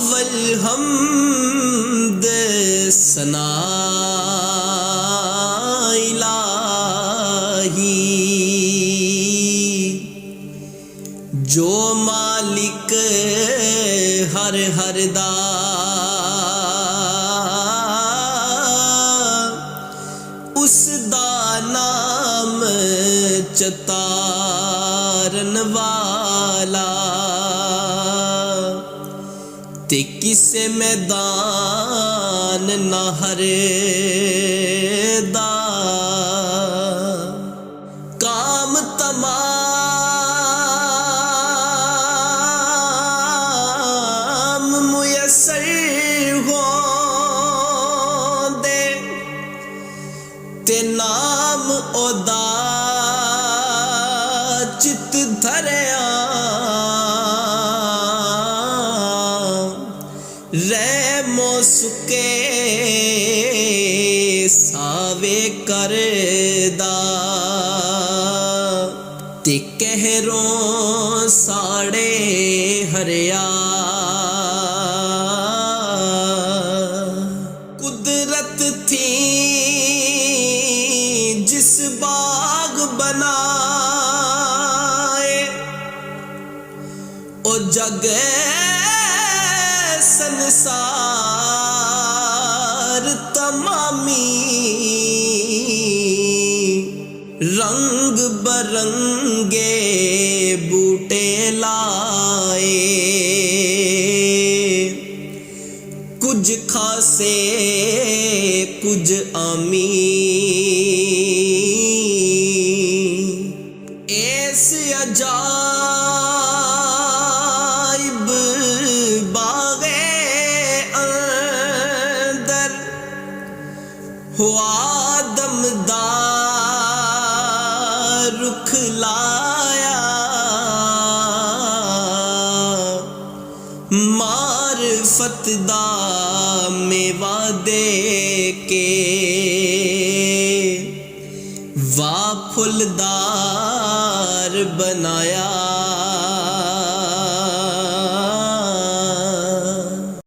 अव्वल हमद सना इलाही, जो मालिक हर हर दा उस दा नाम चतारन वाला, ते किसे मैदान ना हरदा, काम तमाम मुयस्सर होंदे, ते नाम ओदा चित धरया, रहमो सुके सावे करदा, ते कहरों साड़े हरिया। कुदरत थी जिस बाग बनाए, ओ जग संसार तमामी, रंग बरंगे बूटे लाए, कुछ खासे कुछ आमी, ऐस अजाइब बागे अंदर हुआ दमदार रुख लाया, मारफत दा मेवा दे के, वा फुलदार बनाया।